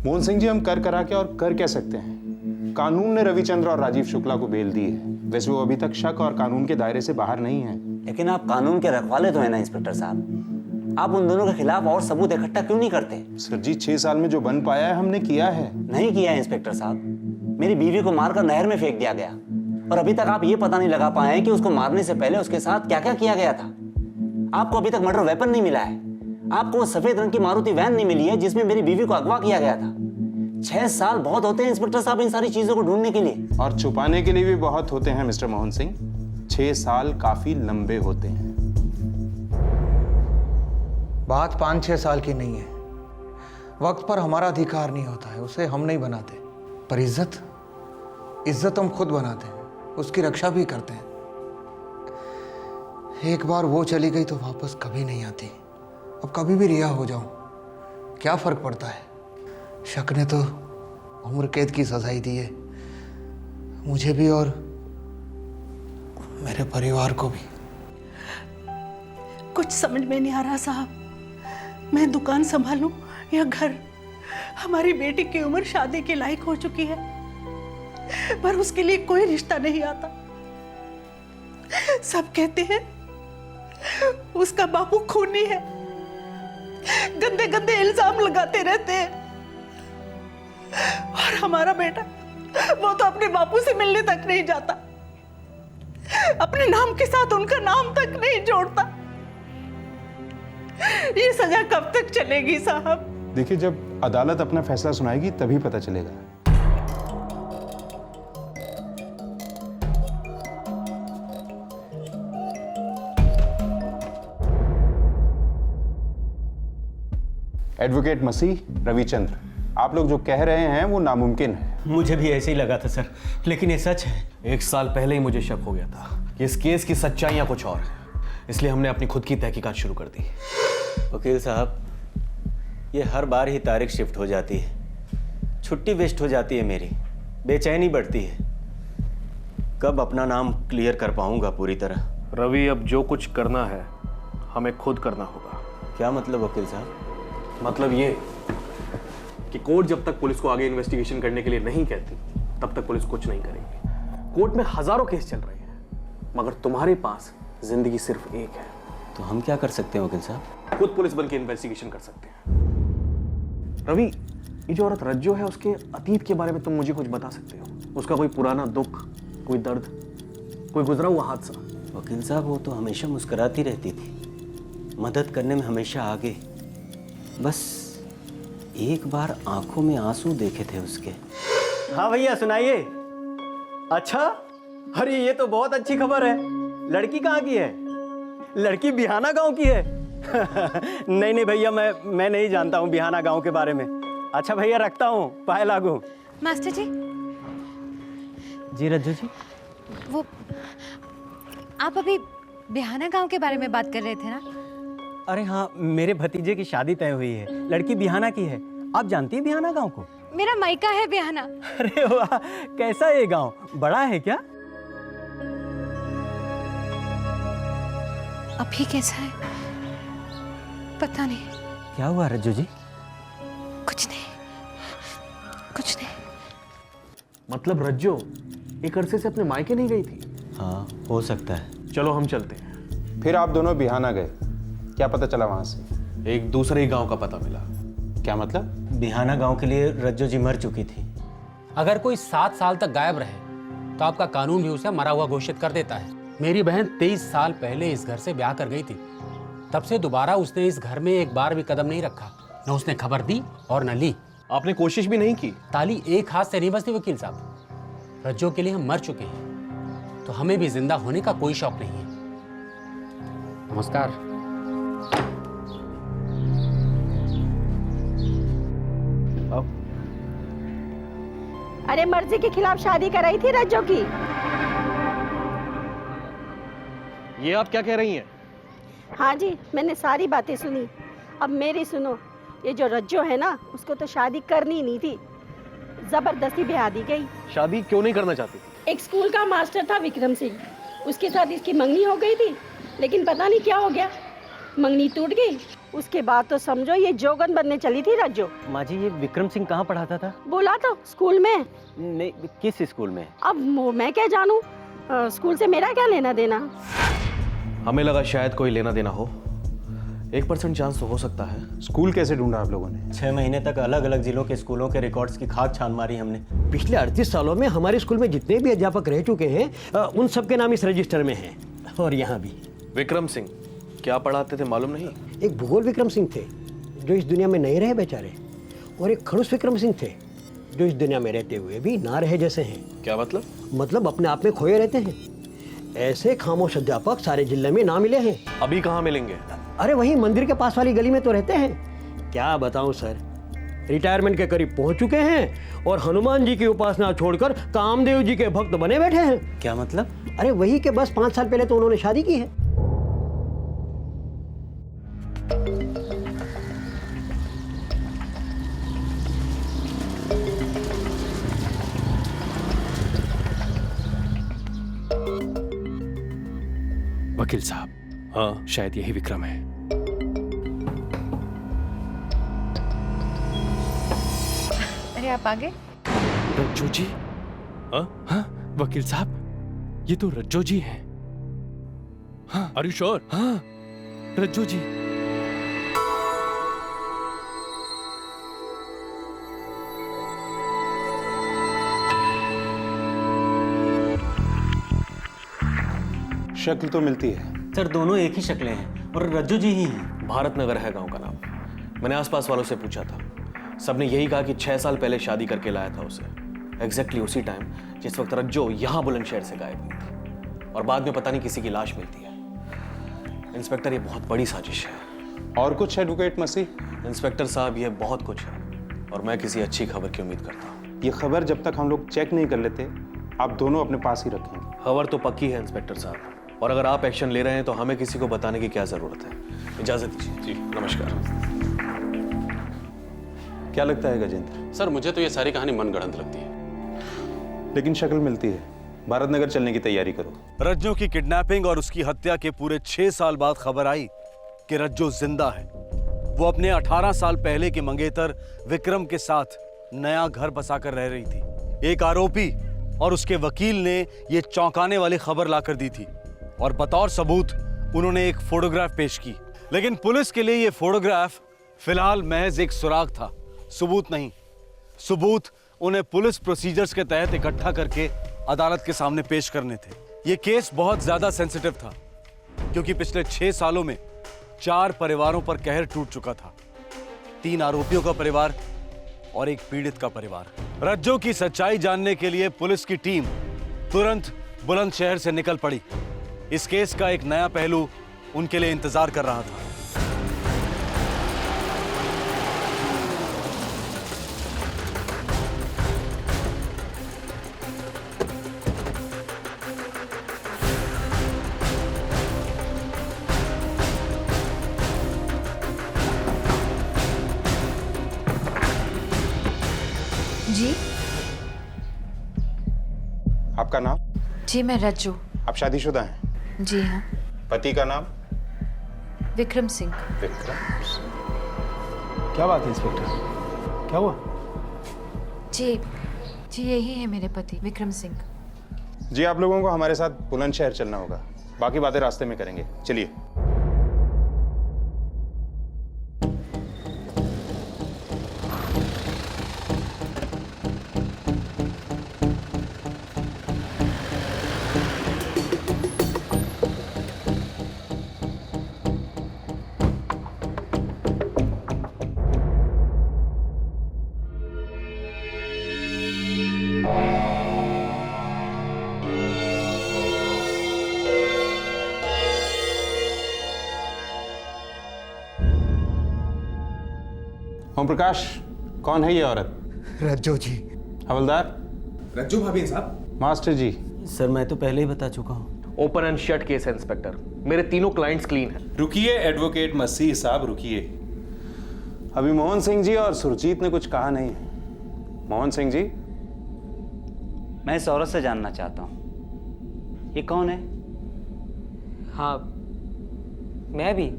मोहन सिंह जी, हम कर करा के और कर कह सकते हैं। कानून ने रविचंद्र और राजीव शुक्ला को बेल दी है। वैसे वो अभी तक शक और कानून के दायरे से बाहर नहीं है। लेकिन आप कानून के रखवाले तो है ना इंस्पेक्टर साहब। आप उन दोनों के खिलाफ और सबूत इकट्ठा क्यों नहीं करते? सर जी, 6 साल में जो बन पाया है हमने किया है। नहीं किया है इंस्पेक्टर साहब। मेरी बीवी को मारकर नहर में फेंक दिया गया और अभी तक आप ये पता नहीं लगा पाए हैं कि उसको मारने से पहले उसके साथ क्या क्या किया गया था। आपको अभी तक मर्डर वेपन नहीं मिला है। आपको वो सफेद रंग की मारुति वैन नहीं मिली है जिसमें मेरी बीवी को अगवा किया गया था। 6 साल बहुत होते हैं इंस्पेक्टर साहब इन सारी चीजों को ढूंढने के लिए। और छुपाने के लिए भी बहुत होते हैं मिस्टर मोहन सिंह। 6 साल काफी लंबे होते हैं। बात 5-6 साल की नहीं है। वक्त पर हमारा अधिकार नहीं होता है, उसे हम नहीं बनाते। पर इज्जत हम खुद बनाते हैं, उसकी रक्षा भी करते हैं। एक बार वो चली गई तो वापस कभी नहीं आती। अब कभी भी रिहा हो जाऊं, क्या फर्क पड़ता है? शक ने तो उम्र कैद की सजा दी है, मुझे भी और मेरे परिवार को भी। कुछ समझ में नहीं आ रहा साहब, मैं दुकान संभालूं या घर? हमारी बेटी की उम्र शादी के लायक हो चुकी है, पर उसके लिए कोई रिश्ता नहीं आता। सब कहते हैं उसका बापू खूनी है, गंदे गंदे इल्जाम लगाते रहते हैं। और हमारा बेटा, वो तो अपने बापू से मिलने तक नहीं जाता, अपने नाम के साथ उनका नाम तक नहीं जोड़ता। ये सजा कब तक चलेगी साहब? देखिए, जब अदालत अपना फैसला सुनाएगी तभी पता चलेगा। एडवोकेट मसीह, रविचंद्र, आप लोग जो कह रहे हैं वो नामुमकिन है। मुझे भी ऐसे ही लगा था सर, लेकिन ये सच है। 1 साल पहले ही मुझे शक हो गया था कि इस केस की सच्चाइयां कुछ और है, इसलिए हमने अपनी खुद की तहकीकात शुरू कर दी। वकील साहब, ये हर बार ही तारीख शिफ्ट हो जाती है, छुट्टी वेस्ट हो जाती है, मेरी बेचैनी बढ़ती है। कब अपना नाम क्लियर कर पाऊंगा पूरी तरह? रवि, अब जो कुछ करना है हमें खुद करना होगा। क्या मतलब वकील साहब? मतलब ये कि कोर्ट जब तक पुलिस को आगे इन्वेस्टिगेशन करने के लिए नहीं कहती, तब तक पुलिस कुछ नहीं करेगी। कोर्ट में हजारों केस चल रहे हैं, मगर तुम्हारे पास जिंदगी सिर्फ एक है। तो हम क्या कर सकते हैं वकील साहब? खुद पुलिस बन के इन्वेस्टिगेशन कर सकते हैं। रवि, ये जो औरत रज्जो है, उसके अतीत के बारे में तुम मुझे कुछ बता सकते हो? उसका कोई पुराना दुख, कोई दर्द, कोई गुजरा हुआ हादसा? वकील साहब, वो तो हमेशा मुस्कुराती रहती थी, मदद करने में हमेशा आगे। बस एक बार आंखों में आंसू देखे थे उसके। हाँ भैया, सुनाइए। अच्छा, अरे ये तो बहुत अच्छी खबर है। लड़की कहाँ की है? लड़की बिहाना गांव की है। नहीं नहीं भैया, मैं नहीं जानता हूँ बिहाना गांव के बारे में। अच्छा भैया, रखता हूँ, पाए लागू। मास्टर जी। जी रज्जू जी। वो आप अभी बिहाना गांव के बारे में बात कर रहे थे ना? अरे हाँ, मेरे भतीजे की शादी तय हुई है, लड़की बिहाना की है। आप जानती हैं बिहाना गांव को? मेरा मायका है बिहाना। अरे वाह, कैसा है ये गांव? बड़ा है क्या? अभी कैसा है पता नहीं। क्या हुआ रज्जू जी? कुछ नहीं, कुछ नहीं। मतलब रज्जो एक अरसे से अपने मायके नहीं गई थी? हाँ, हो सकता है। चलो हम चलते हैं। फिर आप दोनों बिहाना गए, क्या पता चला वहां से? एक दूसरे ही गांव का पता मिला। क्या मतलब? बिहाना गांव के लिए रज्जो जी मर चुकी थी। अगर कोई 7 साल तक गायब रहे तो आपका कानून भी उसे मरा हुआ घोषित कर देता है। मेरी बहन 23 साल पहले इस घर से ब्याह कर गई थी, तब से दोबारा उसने इस घर में एक बार भी कदम नहीं रखा। न उसने खबर दी और न ली। आपने कोशिश भी नहीं की? ताली एक हाथ से नहीं बजती वकील साहब। रज्जो के लिए हम मर चुके हैं, तो हमें भी जिंदा होने का कोई शौक नहीं है। नमस्कार। अरे मर्जी के खिलाफ शादी कराई थी रज्जो की। ये आप क्या कह रही हैं? हाँ जी, मैंने सारी बातें सुनी। अब मेरी सुनो। ये जो रज्जो है ना, उसको तो शादी करनी नहीं थी, जबरदस्ती ब्याह दी गई। शादी क्यों नहीं करना चाहती थी? एक स्कूल का मास्टर था विक्रम सिंह, उसके साथ इसकी मंगनी हो गई थी, लेकिन पता नहीं क्या हो गया, मंगनी टूट गई, उसके बाद तो समझो ये जोगन बनने चली थी रज्जो। माँ जी, ये विक्रम सिंह कहाँ पढ़ाता था? बोला तो स्कूल में। नहीं, किस स्कूल में? अब मैं क्या जानूं, स्कूल से मेरा क्या लेना देना। हमें लगा शायद कोई लेना देना हो, 1% चांस तो हो सकता है। स्कूल कैसे ढूंढा आप लोगों ने? 6 महीने तक अलग अलग जिलों के स्कूलों के रिकॉर्ड्स की खाक छान मारी हमने। पिछले 38 सालों में हमारे स्कूल में जितने भी अध्यापक रह चुके हैं उन सबके नाम इस रजिस्टर में हैं, और यहाँ भी। विक्रम सिंह क्या पढ़ाते थे मालूम नहीं? एक भूगोल विक्रम सिंह थे जो इस दुनिया में नहीं रहे बेचारे, और एक खड़ूस विक्रम सिंह थे जो इस दुनिया में रहते हुए भी ना रहे जैसे हैं। क्या मतलब? मतलब अपने आप में खोए रहते हैं। ऐसे खामोश अध्यापक सारे जिले में ना मिले हैं। अभी कहाँ मिलेंगे? अरे वही मंदिर के पास वाली गली में तो रहते हैं। क्या बताऊं सर, रिटायरमेंट के करीब पहुंच चुके हैं और हनुमान जी की उपासना छोड़कर कामदेव जी के भक्त बने बैठे हैं। क्या मतलब? अरे वही के बस 5 साल पहले तो उन्होंने शादी की है। वकील साहब, हाँ, शायद यही विक्रम है। अरे आप आगे। रज्जो जी? हाँ वकील साहब, ये तो रज्जो जी हैं। हाँ, आर यू श्योर? हाँ, रज्जो जी। शक्ल तो मिलती है। सर दोनों एक ही शक्लें हैं और रज्जू जी ही हैं। भारत नगर है गांव का नाम। मैंने आसपास वालों से पूछा था, सबने यही कहा कि 6 साल पहले शादी करके लाया था उसे, एग्जैक्टली उसी टाइम जिस वक्त रज्जो यहाँ बुलंदशहर से गायब हुई थी, और बाद में पता नहीं किसी की लाश मिलती है। इंस्पेक्टर, ये बहुत बड़ी साजिश है। और कुछ एडवोकेट मसीह? इंस्पेक्टर साहब, ये बहुत कुछ है, और मैं किसी अच्छी खबर की उम्मीद करता हूँ। ये खबर जब तक हम लोग चेक नहीं कर लेते, आप दोनों अपने पास ही रखें। खबर तो पक्की है इंस्पेक्टर साहब, और अगर आप एक्शन ले रहे हैं तो हमें किसी को बताने की क्या जरूरत है। इजाजत दीजिए। जी नमस्कार। क्या लगता है गजेंद्र? सर मुझे तो ये सारी कहानी मनगढ़ंत लगती है। लेकिन शक्ल मिलती है। भारत नगर चलने की तैयारी करो। रज्जो की किडनैपिंग और उसकी हत्या के पूरे 6 साल बाद खबर आई कि रज्जो जिंदा है। वो अपने 18 साल पहले के मंगेतर विक्रम के साथ नया घर बसाकर रह रही थी। एक आरोपी और उसके वकील ने ये चौंकाने वाली खबर लाकर दी थी, और बतौर सबूत उन्होंने एक फोटोग्राफ पेश की। लेकिन पुलिस के लिए ये फोटोग्राफ फिलहाल महज एक सुराग था, सबूत नहीं। सबूत उन्हें पुलिस प्रोसीजर्स के तहत इकट्ठा करके अदालत के सामने पेश करने थे। ये केस बहुत ज्यादा सेंसिटिव था, क्योंकि पिछले 6 सालों में 4 परिवारों पर कहर टूट चुका था। 3 आरोपियों का परिवार और एक पीड़ित का परिवार। रज्जो की सच्चाई जानने के लिए पुलिस की टीम तुरंत बुलंदशहर से निकल पड़ी। इस केस का एक नया पहलू उनके लिए इंतजार कर रहा था। जी आपका नाम? जी मैं रज्जू। आप शादीशुदा हैं? जी हाँ। पति का नाम? विक्रम सिंह। विक्रम। क्या बात है इंस्पेक्टर, क्या हुआ? जी जी यही है मेरे पति विक्रम सिंह। जी आप लोगों को हमारे साथ बुलंदशहर चलना होगा, बाकी बातें रास्ते में करेंगे। चलिए। ओम प्रकाश, कौन है ये औरत? रज्जो जी। हवलदार? रज्जू भाभी साहब। मास्टर जी। सर मैं तो पहले ही बता चुका हूँ। ओपन एंड शट केस है इंस्पेक्टर, मेरे तीनों क्लाइंट्स क्लीन हैं। रुकिए एडवोकेट मसीह साहब, रुकिए। अभी मोहन सिंह जी और सुरजीत ने कुछ कहा नहीं है। मोहन सिंह जी? मैं इस औरत से जानना चाहता हूँ, ये कौन है? हाँ मैं भी।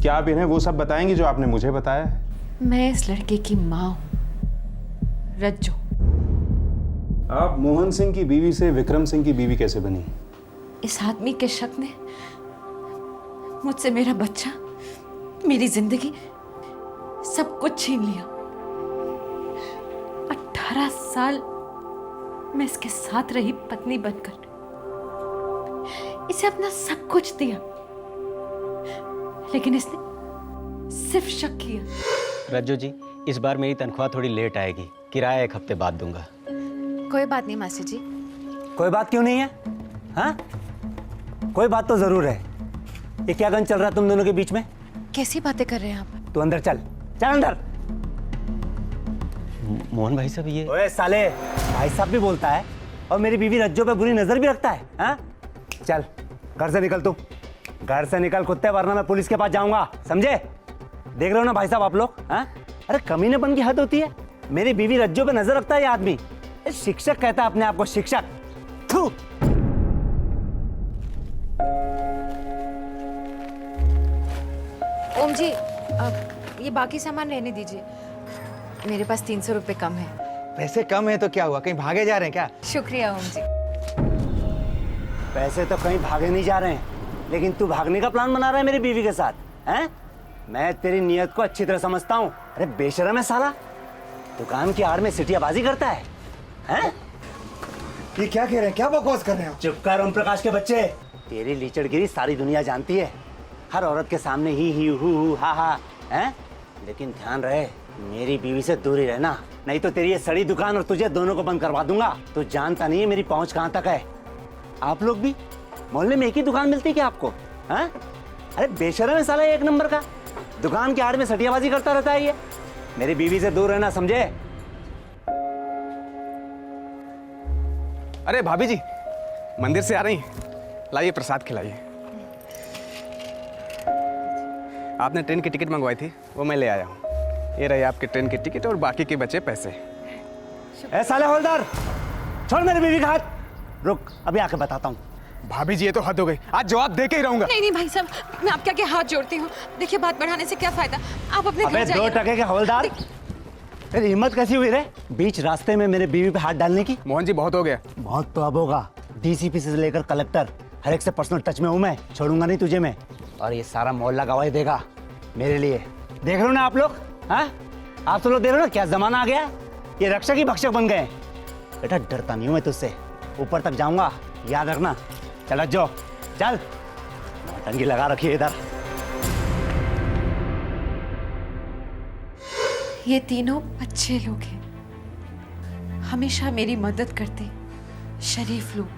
क्या आप इन्हें वो सब बताएंगी जो आपने मुझे बताया है? मैं इस लड़के की माँ हूँ, रज्जो। आप मोहन सिंह की बीवी से विक्रम सिंह की बीवी कैसे बनी? इस आदमी के शक ने मुझसे मेरा बच्चा, मेरी जिंदगी, सब कुछ छीन लिया। 18 साल मैं इसके साथ रही पत्नी बनकर, इसे अपना सब कुछ दिया, लेकिन इसने सिर्फ शक किया। रज्जो जी, इस बार मेरी तनख्वाह थोड़ी लेट आएगी, किराया 1 हफ्ते बाद दूंगा। कोई बात नहीं मासी जी। कोई बात क्यों नहीं है? हाँ, कोई बात तो जरूर है। ये क्या गन चल रहा है तुम दोनों के बीच में? कैसी बातें कर रहे हैं आप? तू अंदर चल, चल अंदर। मोहन भाई साहब, ये ओए साले, भाई साहब भी बोलता है और मेरी बीवी रज्जो पे बुरी नजर भी रखता है। हाँ, चल घर से निकल तू, घर से निकल कुत्ते, वरना मैं पुलिस के पास जाऊंगा, समझे? देख रहे हो ना भाई साहब आप लोग? हाँ, अरे कमीनेपन की हद होती है। मेरी बीवी रज्जो पे नजर रखता है ये आदमी। शिक्षक कहता है अपने आप को, शिक्षक। थू। ओम जी, ये बाकी सामान रहने दीजिए, मेरे पास 300 रुपए कम है। पैसे कम है तो क्या हुआ, कहीं भागे जा रहे हैं क्या? शुक्रिया ओम जी। पैसे तो कहीं भागे नहीं जा रहे हैं, लेकिन तू भागने का प्लान बना रहा है मेरी बीवी के साथ, हैं? मैं तेरी नीयत को अच्छी तरह समझता हूँ। अरे बेशरम है साला, दुकान की आड़ में सिटियाबाजी करता है, हैं? ये क्या कह रहे हैं, क्या बकवास कर रहे हो? चुप कर ओम प्रकाश के बच्चे। तेरी लीचड़गिरी सारी दुनिया जानती है, हर औरत के सामने ही हु हा हा, हैं? लेकिन ध्यान रहे, मेरी बीवी से दूर ही रहना, नहीं तो तेरी ये सड़ी दुकान और तुझे दोनों को बंद करवा दूंगा। तू जानता नहीं है मेरी पहुंच कहां तक है। आप लोग भी मोहल्ले में एक ही दुकान मिलती है क्या आपको? हैं? अरे बेशरम है साला, 1 नंबर का, दुकान के आड़ में सटियाबाजी करता रहता है ये। मेरी बीवी से दूर रहना, समझे? अरे भाभी जी, मंदिर से आ रही, लाइए प्रसाद खिलाइए। आपने ट्रेन की टिकट मंगवाई थी, वो मैं ले आया हूँ। ये रही आपकी ट्रेन की टिकट और बाकी के बचे पैसे। ए साले हवलदार, छोड़ मेरी बीवी का हाथ। रुक, अभी आके बताता हूँ। भाभी जी, ये तो हद हो गई, आज जवाब दे के ही रहूंगा। नहीं नहीं भाई साहब, मैं आपके आगे हाथ जोड़ती हूँ। देखिए, बात बढ़ाने से क्या फायदा, आप अपने घर अबे जाइए। 2 टके के हवलदार, तेरी हिम्मत कैसी हुई रे बीच रास्ते में मेरे बीवी पे हाथ डालने की? मोहन जी, बहुत हो गया। बहुत तो अब होगा। डीसीपी से लेकर कलेक्टर, हर एक से पर्सनल टच में हूँ मैं, छोड़ूंगा नहीं तुझे मैं। और ये सारा मोहल्ला गवाही देगा मेरे लिए। देख रहे हो ना आप लोग? हाँ, आप सब लोग देख रहे हो ना क्या जमाना आ गया? ये रक्षक ही भक्षक बन गए। बेटा डरता नहीं हूँ मैं तुझसे, ऊपर तक जाऊंगा, याद रखना। चल जो, चल, नौटंकी लगा रखी है इधर। ये तीनों अच्छे लोग हैं, हमेशा मेरी मदद करते, शरीफ लोग,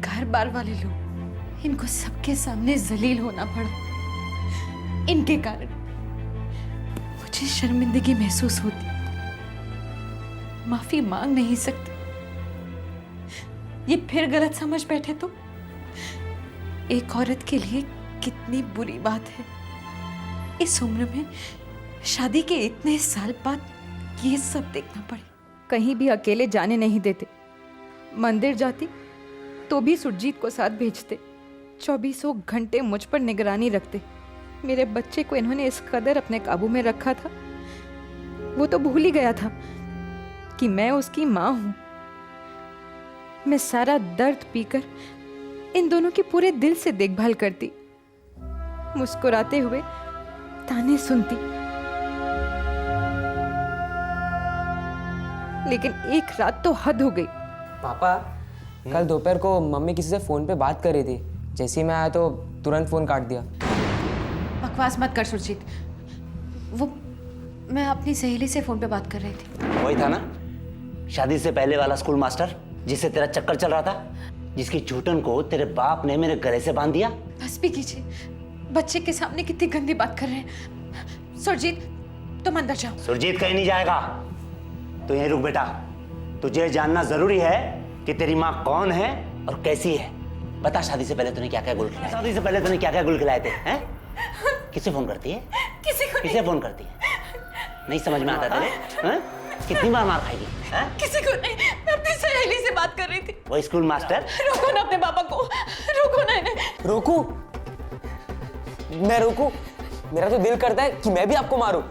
घर बार वाले लोग। इनको सबके सामने जलील होना पड़ा, इनके कारण मुझे शर्मिंदगी महसूस होती, माफी मांग नहीं सकती। ये फिर गलत समझ बैठे तो एक औरत के लिए कितनी बुरी बात है, इस उम्र में शादी के इतने साल बाद ये सब देखना पड़े। कहीं भी अकेले जाने नहीं देते, मंदिर जाती तो भी सुरजीत को साथ भेजते, 24 घंटे मुझ पर निगरानी रखते। मेरे बच्चे को इन्होंने इस कदर अपने काबू में रखा था, वो तो भूल ही गया था कि मैं उसकी माँ हूं। मैं सारा दर्द पीकर इन दोनों की पूरे दिल से देखभाल करती, मुस्कुराते हुए ताने सुनती। लेकिन एक रात तो हद हो गई। पापा, कल दोपहर को मम्मी किसी से फोन पे बात कर रही थी, जैसे ही मैं आया तो तुरंत फोन काट दिया। बकवास मत कर सुरजीत, वो मैं अपनी सहेली से फोन पे बात कर रही थी। वही था ना, शादी से पहले वाला स्कूल मास्टर जिससे तेरा चक्कर चल रहा था, जिसकी झूठन को तेरे बाप ने मेरे गले से बांध दिया। बस भी कीजिए, बच्चे के सामने कितनी गंदी बात कर रहे हैं। सुरजीत, तुम अंदर जाओ। सुरजीत कहीं नहीं जाएगा, तो यहीं रुक बेटा। तुझे जानना जरूरी है कि तेरी माँ कौन है और कैसी है। बता, शादी से पहले तूने क्या क्या गुल खिलाए? शादी से पहले तूने क्या क्या गुल खिलाए थे? हैं? किसे फोन करती है? किसे फोन करती है? नहीं समझ में आता तेरे? हैं? कितनी बार मार खाएगी? किसी को नहीं, मैं अपनी सहेली से बात कर रही थी। वो स्कूल मास्टर? रोको ना अपने पापा को, रोको ना इन्हें। रोकू? मैं रोकू? मेरा तो दिल करता है कि मैं भी आपको मारूं।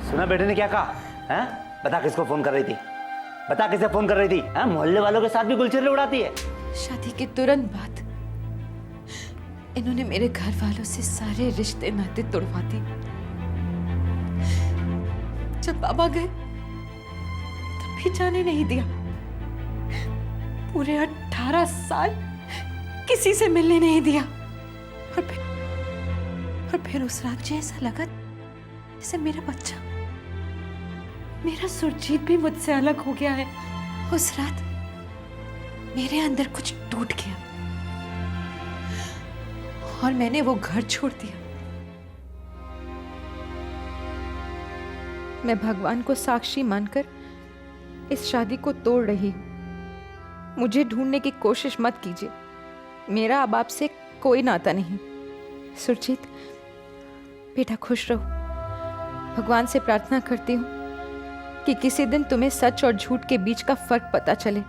सुना बेटे ने क्या कहा? हैं? बता किसको फोन कर रही थी? बता किसे फोन कर रही थी? हैं? मोहल्ले वालों के साथ भी गुलछर्रे उड़ाती है। शादी के तुरंत बाद इन्होंने मेरे घर वालों से सारे रिश्ते नाते तोड़वा दिए। जब बाबा गए तब भी जाने नहीं दिया। पूरे 18 साल किसी से मिलने नहीं दिया। और फिर उस रात जो ऐसा लगा जैसे मेरा बच्चा, मेरा सुरजीत भी मुझसे अलग हो गया है। उस रात मेरे अंदर कुछ टूट गया और मैंने वो घर छोड़ दिया। मैं भगवान को साक्षी मानकर इस शादी को तोड़ रही हूँ। मुझे ढूंढने की कोशिश मत कीजिए। मेरा अब आपसे कोई नाता नहीं। सुरजीत बेटा खुश रहो। भगवान से प्रार्थना करती हूँ कि किसी दिन तुम्हें सच और झूठ के बीच का फर्क पता चले।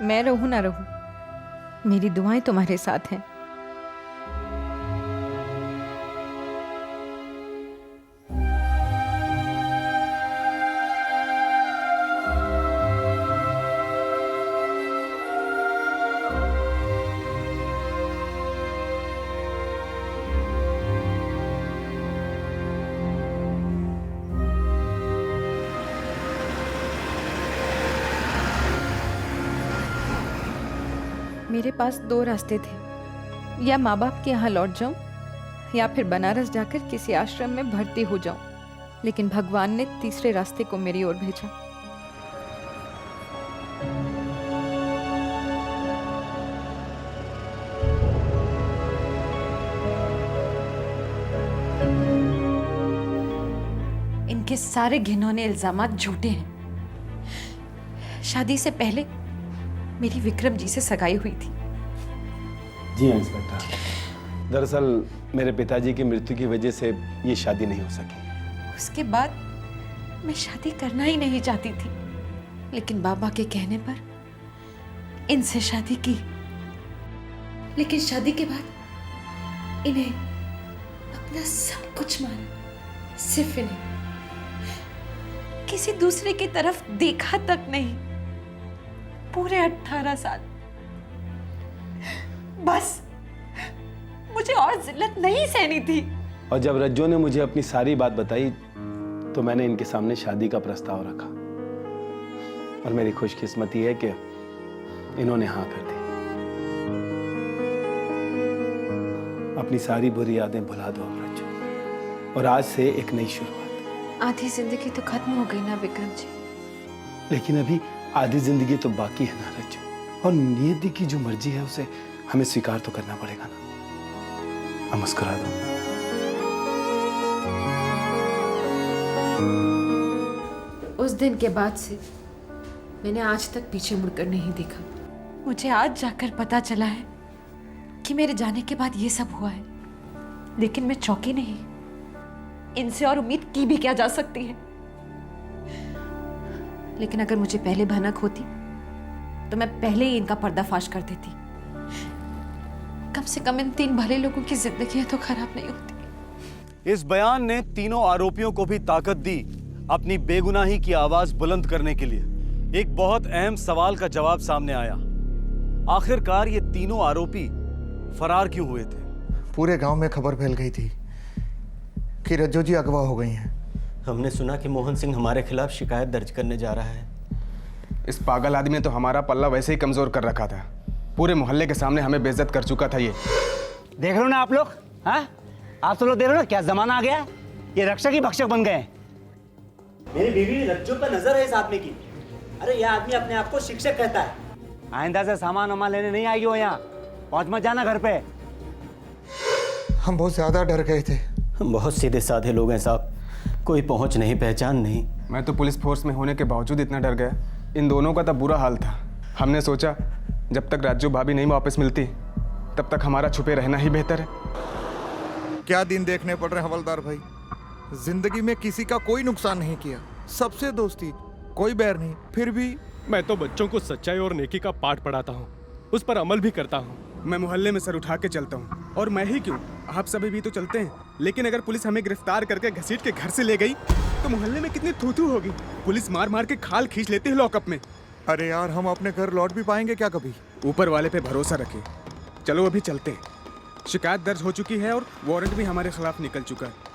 मैं रहूं ना रहूं, मेरी दुआएं तुम्हारे साथ हैं। मेरे पास 2 रास्ते थे, या माँ बाप के यहाँ लौट जाऊं या फिर बनारस जाकर किसी आश्रम में भर्ती हो जाऊं। लेकिन भगवान ने तीसरे रास्ते को मेरी ओर भेजा। इनके सारे घिनौने इल्जामात झूठे हैं। शादी से पहले मेरी विक्रम जी से सगाई हुई थी। जी हाँ इंस्पेक्टर, दरअसल मेरे पिताजी की मृत्यु की वजह से ये शादी नहीं हो सकी। उसके बाद मैं शादी करना ही नहीं चाहती थी, लेकिन बाबा के कहने पर इनसे शादी की। लेकिन शादी के बाद इन्हें अपना सब कुछ माना, सिर्फ इन्हें। किसी दूसरे की तरफ देखा तक नहीं। पूरे 18 साल। बस मुझे और जिल्लत नहीं सहनी थी। और जब रज्जो ने मुझे अपनी सारी बात बताई तो मैंने इनके सामने शादी का प्रस्ताव रखा। और मेरी खुशकिस्मती है कि इन्होंने हाँ कर दी। अपनी सारी बुरी यादें भुला दो अब रज्जो, और आज से एक नई शुरुआत। आधी जिंदगी तो खत्म हो गई ना विक्रम जी। लेकिन अभी आधी जिंदगी तो बाकी है ना रज्जो, और नियति की जो मर्जी है उसे हमें स्वीकार तो करना पड़ेगा ना। अब मुस्कुरा दो। उस दिन के बाद से मैंने आज तक पीछे मुड़कर नहीं देखा। मुझे आज जाकर पता चला है कि मेरे जाने के बाद ये सब हुआ है, लेकिन मैं चौंकी नहीं। इनसे और उम्मीद की भी क्या जा सकती है। लेकिन अगर मुझे पहले भनक होती तो मैं पहले ही इनका पर्दाफाश कर देती। कम से कम इन 3 भले लोगों की जिंदगी तो खराब नहीं होती। इस बयान ने तीनों आरोपियों को भी ताकत दी अपनी बेगुनाही की आवाज बुलंद करने के लिए। एक बहुत अहम सवाल का जवाब सामने आया, आखिरकार ये तीनों आरोपी फरार क्यों हुए थे? पूरे गांव में खबर फैल गई थी कि रज्जो जी अगवा हो गई हैं। हमने सुना कि मोहन सिंह हमारे खिलाफ शिकायत दर्ज करने जा रहा है। इस पागल आदमी ने तो हमारा पल्ला वैसे ही कमजोर कर रखा था। पूरे मोहल्ले के सामने हमें बेइज्जत कर चुका था ये। देख रहे हो ना आप लोग? हाँ, आप तो लोग देख रहे हो ना क्या जमाना आ गया है। ये रक्षक ही भक्षक बन गए। मेरी बीवी रज्जो पर नजर है इस आदमी की। अरे यह आदमी अपने आप को शिक्षक कहता है। आइंदा से सामान वामान लेने नहीं आई हो यहाँ। पहुंच मत जाना घर पे। हम बहुत ज्यादा डर गए थे। हम बहुत सीधे साधे लोग हैं साहब, कोई पहुंच नहीं, पहचान नहीं। मैं तो पुलिस फोर्स में होने के बावजूद इतना डर गया। इन दोनों का तब बुरा हाल था। हमने सोचा जब तक राजू भाभी नहीं वापस मिलती तब तक हमारा छुपे रहना ही बेहतर है। क्या दिन देखने पड़ रहे हवलदार भाई। जिंदगी में किसी का कोई नुकसान नहीं किया, सबसे दोस्ती, कोई बैर नहीं। फिर भी मैं तो बच्चों को सच्चाई और नेकी का पाठ पढ़ाता हूँ, उस पर अमल भी करता हूँ। मैं मोहल्ले में सर उठा के चलता हूँ, और मैं ही क्यों, आप सभी भी तो चलते हैं। लेकिन अगर पुलिस हमें गिरफ्तार करके घसीट के घर से ले गई तो मोहल्ले में कितनी थू-थू होगी। पुलिस मार मार के खाल खींच लेती है लॉकअप में। अरे यार, हम अपने घर लौट भी पाएंगे क्या कभी? ऊपर वाले पे भरोसा रखिए। चलो अभी चलते हैं। शिकायत दर्ज हो चुकी है और वारंट भी हमारे खिलाफ निकल चुका है।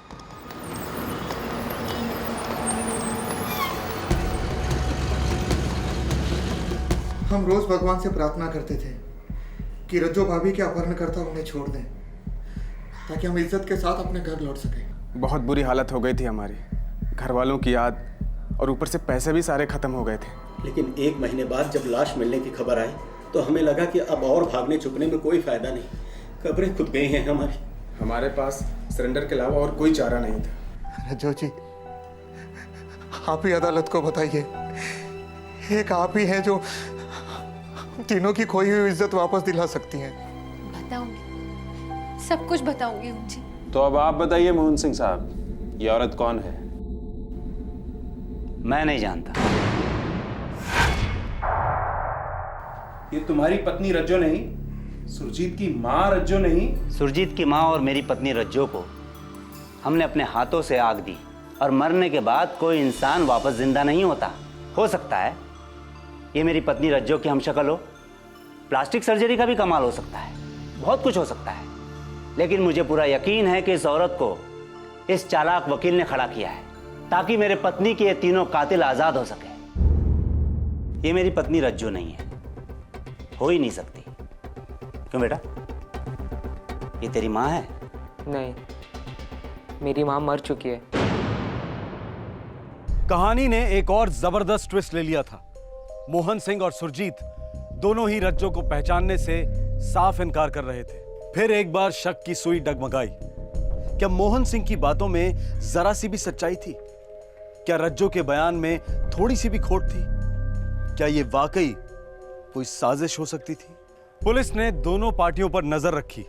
हम रोज भगवान से प्रार्थना करते थे कि रज्जो भाभी के अपहरणकर्ता उन्हें छोड़ दें, ताकि हम इज्जत के साथ अपने घर लौट सकें। बहुत बुरी हालत हो गई थी हमारी, घर वालों की याद, और ऊपर से पैसे भी सारे खत्म हो गए थे। लेकिन 1 महीने बाद जब लाश मिलने की खबर आई तो हमें लगा कि अब और भागने छुपने में कोई फायदा नहीं, कब्रें खुद गई हैं हमारी। हमारे पास सरेंडर के अलावा और कोई चारा नहीं था। रज्जो जी, आप ही अदालत को बताइए, एक आप ही हैं जो तीनों की खोई हुई इज्जत वापस दिला सकती हैं। बताऊंगी, सब कुछ बताऊंगी जी। तो अब आप बताइए मोहन सिंह साहब, ये औरत कौन है? मैं नहीं जानता। ये तुम्हारी पत्नी रज्जो नहीं, सुरजीत की माँ रज्जो नहीं? सुरजीत की माँ और मेरी पत्नी रज्जो को हमने अपने हाथों से आग दी, और मरने के बाद कोई इंसान वापस जिंदा नहीं होता। हो सकता है ये मेरी पत्नी रज्जो की हमशक्ल हो, प्लास्टिक सर्जरी का भी कमाल हो सकता है, बहुत कुछ हो सकता है, लेकिन मुझे पूरा यकीन है कि इस औरत को इस चालाक वकील ने खड़ा किया है ताकि मेरे पत्नी के ये तीनों कातिल आजाद हो सके। ये मेरी पत्नी रज्जो नहीं है, हो ही नहीं सकती। क्यों बेटा, ये तेरी माँ है? नहीं, मेरी माँ मर चुकी है। कहानी ने एक और जबरदस्त ट्विस्ट ले लिया था। मोहन सिंह और सुरजीत दोनों ही रज्जो को पहचानने से साफ इनकार कर रहे थे। फिर एक बार शक की सुई डगमगाई। क्या मोहन सिंह की बातों में जरा सी भी सच्चाई थी? क्या रज्जो के बयान में थोड़ी सी भी खोट थी? क्या यह वाकई कोई साजिश हो सकती थी? पुलिस ने दोनों पार्टियों पर नजर रखी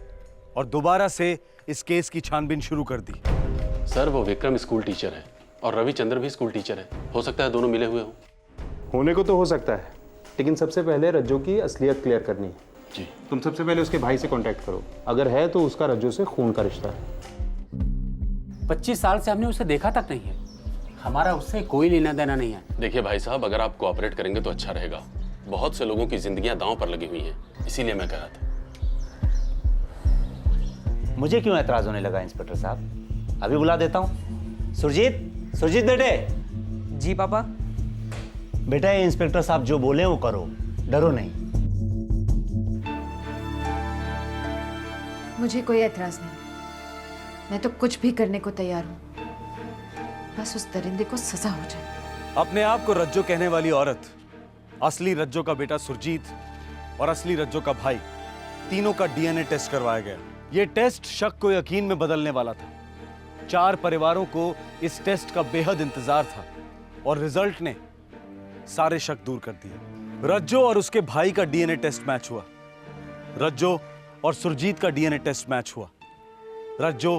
और दोबारा से इस केस की छानबीन शुरू कर दी। सर, वो विक्रम स्कूल टीचर है और रविचंद्र भी स्कूल टीचर है। हो सकता है दोनों मिले हुए हों। होने को तो हो सकता है, लेकिन सबसे पहले रज्जो की असलियत क्लियर करनी है। जी। तुम सबसे पहले उसके भाई से कांटेक्ट करो, अगर है तो उसका रज्जो से खून का रिश्ता है। 25 साल से हमने उसे देखा तक नहीं है, हमारा उससे कोई लेना देना नहीं है। देखिए भाई साहब, अगर आप कोऑपरेट करेंगे तो अच्छा रहेगा। बहुत से लोगों की जिंदगियां दांव पर लगी हुई हैं, इसीलिए मैं कह रहा था। मुझे क्यों एतराज होने लगा इंस्पेक्टर साहब? अभी बुला देता हूँ। सुरजीत, सुरजीत बेटे। जी पापा। बेटा, ये इंस्पेक्टर साहब जो बोले वो करो, डरो नहीं। मुझे कोई एतराज नहीं, मैं तो कुछ भी करने को तैयार हूँ, बस उस दरिंदे को सजा हो जाए। अपने आप को रज्जो कहने वाली औरत, असली रज्जो का बेटा सुरजीत और असली रज्जो का भाई, तीनों का डीएनए टेस्ट करवाया गया। यह टेस्ट शक को यकीन में बदलने वाला था। 4 परिवारों को इस टेस्ट का बेहद इंतजार था और रिजल्ट ने सारे शक दूर कर दिए। रज्जो और उसके भाई का डीएनए टेस्ट मैच हुआ। रज्जो और सुरजीत का डीएनए टेस्ट मैच हुआ। रज्जो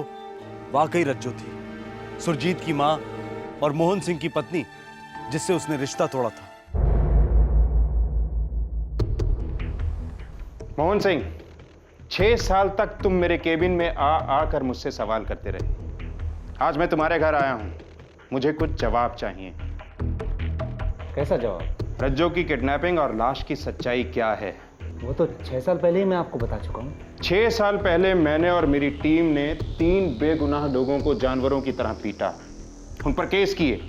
वाकई रज्जो थी, सुरजीत की मां और मोहन सिंह की पत्नी, जिससे उसने रिश्ता तोड़ा था। मोहन सिंह, 6 साल तक तुम मेरे केबिन में आकर मुझसे सवाल करते रहे। आज मैं तुम्हारे घर आया हूं, मुझे कुछ जवाब चाहिए। कैसा जवाब? रज्जो की किडनैपिंग और लाश की सच्चाई क्या है? वो तो 6 साल पहले ही मैं आपको बता चुका हूँ। 6 साल पहले मैंने और मेरी टीम ने 3 बेगुनाह लोगों को जानवरों की तरह पीटा, उन पर केस किए,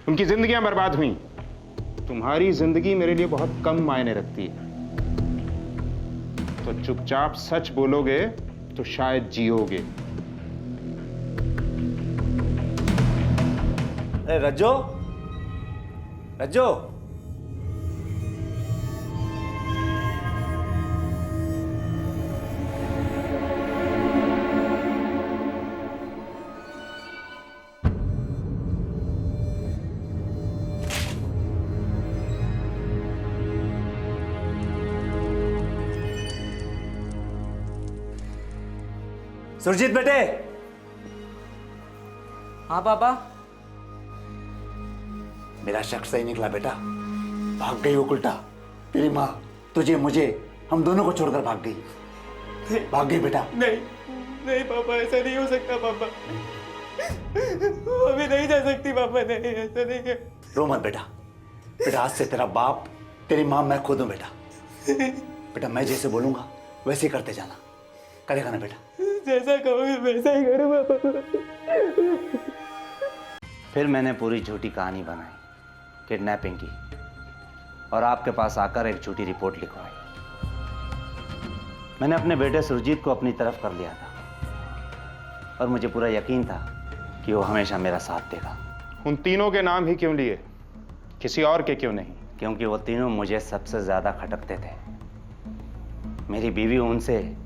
उनकी जिंदगियां बर्बाद हुई। तुम्हारी जिंदगी मेरे लिए बहुत कम मायने रखती है, तो चुपचाप सच बोलोगे तो शायद जियोगे। अरे रज्जो, रज्जो, सुरजीत बेटे। हाँ पापा। मेरा शक सही निकला बेटा, भाग गई वो उल्टा। तेरी माँ तुझे, मुझे, हम दोनों को छोड़कर भाग गई। भाग गई बेटा। नहीं नहीं पापा, ऐसा नहीं हो सकता पापा। अभी नहीं जा सकती पापा, नहीं ऐसा नहीं है। रो मत बेटा। बेटा आज से तेरा बाप तेरी माँ मैं खुद हूँ बेटा। बेटा मैं जैसे बोलूंगा वैसे ही करते जाना, करेगा ना बेटा? जैसा कहोगे वैसा ही करूँगा पापा। फिर मैंने पूरी झूठी कहानी बनाई किडनैपिंग की और आपके पास आकर एक झूठी रिपोर्ट लिखवाई। मैंने अपने बेटे सुरजीत को अपनी तरफ कर लिया था और मुझे पूरा यकीन था कि वो हमेशा मेरा साथ देगा। उन तीनों के नाम ही क्यों लिए, किसी और के क्यों नहीं? क्योंकि वो तीनों मुझे सबसे ज्यादा खटकते थे। मेरी बीवी उनसे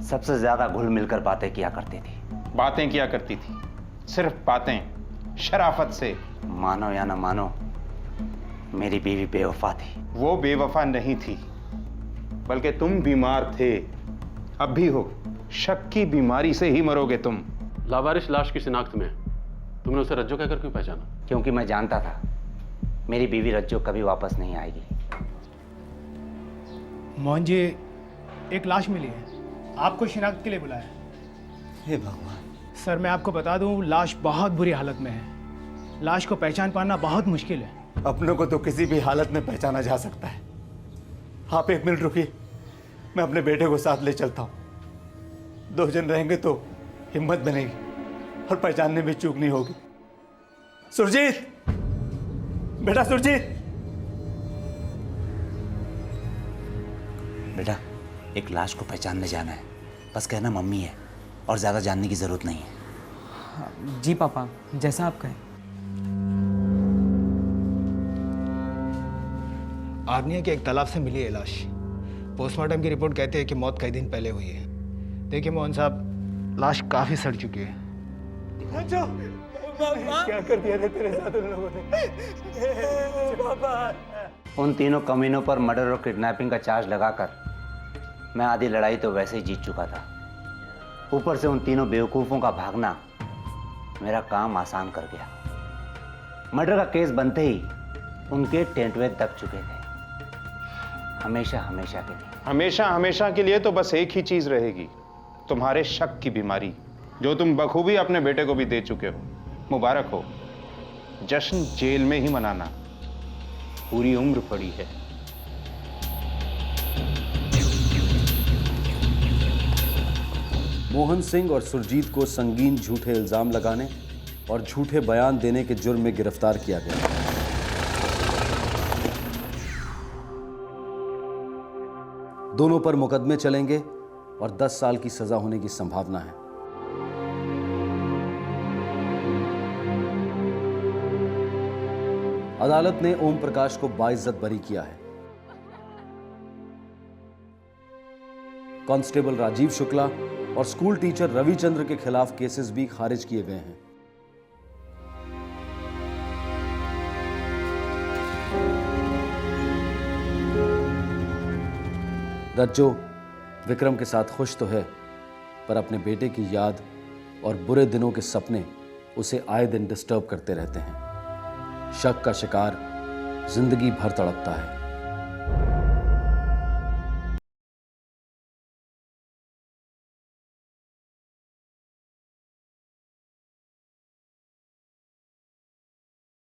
सबसे ज्यादा घुल मिलकर बातें किया करती थी। बातें किया करती थी, सिर्फ बातें, शराफत से। मानो या ना मानो, मेरी बीवी बेवफा थी। वो बेवफा नहीं थी, बल्कि तुम बीमार थे, अब भी हो। शक की बीमारी से ही मरोगे तुम। लावारिस लाश की शिनाख्त में तुमने उसे रज्जो कहकर क्यों पहचाना? क्योंकि मैं जानता था मेरी बीवी रज्जो कभी वापस नहीं आएगी। मोहन जी, एक लाश मिली है, आपको शिनाख्त के लिए बुलाया है। हे भगवान। सर मैं आपको बता दूं, लाश बहुत बुरी हालत में है। लाश को पहचान पाना बहुत मुश्किल है। अपनों को तो किसी भी हालत में पहचाना जा सकता है। आप एक मिनट रुकिए, मैं अपने बेटे को साथ ले चलता हूँ। 2 जन रहेंगे तो हिम्मत बनेगी और पहचानने में चूक नहीं होगी। सुरजीत, बेटा सुरजीत। बेटा एक लाश को पहचानने जाना है, बस कहना मम्मी है और ज्यादा जानने की जरूरत नहीं है। जी पापा, जैसा आप कहें। आर्निया के एक तालाब से मिली है लाश। पोस्टमार्टम की रिपोर्ट कहती है कि मौत कई दिन पहले हुई है। देखिए मोहन साहब, लाश काफी सड़ चुकी है। क्या कर दिया था तेरे साथ उन लोगों ने? उन तीनों कमीनों पर मर्डर और किडनैपिंग का चार्ज लगाकर मैं आधी लड़ाई तो वैसे ही जीत चुका था। ऊपर से उन तीनों बेवकूफों का भागना मेरा काम आसान कर गया। मर्डर का केस बनते ही उनके टेंटवे दब चुके थे, हमेशा हमेशा के लिए। हमेशा हमेशा के लिए तो बस एक ही चीज रहेगी, तुम्हारे शक की बीमारी, जो तुम बखूबी अपने बेटे को भी दे चुके हो। मुबारक हो, जश्न जेल में ही मनाना, पूरी उम्र पड़ी है। मोहन सिंह और सुरजीत को संगीन झूठे इल्जाम लगाने और झूठे बयान देने के जुर्म में गिरफ्तार किया गया। दोनों पर मुकदमे चलेंगे और 10 साल की सजा होने की संभावना है। अदालत ने ओम प्रकाश को बाइज्जत बरी किया है। कांस्टेबल राजीव शुक्ला और स्कूल टीचर रविचंद्र के खिलाफ केसेस भी खारिज किए गए हैं। रज्जो विक्रम के साथ खुश तो है, पर अपने बेटे की याद और बुरे दिनों के सपने उसे आए दिन डिस्टर्ब करते रहते हैं। शक का शिकार जिंदगी भर तड़पता है।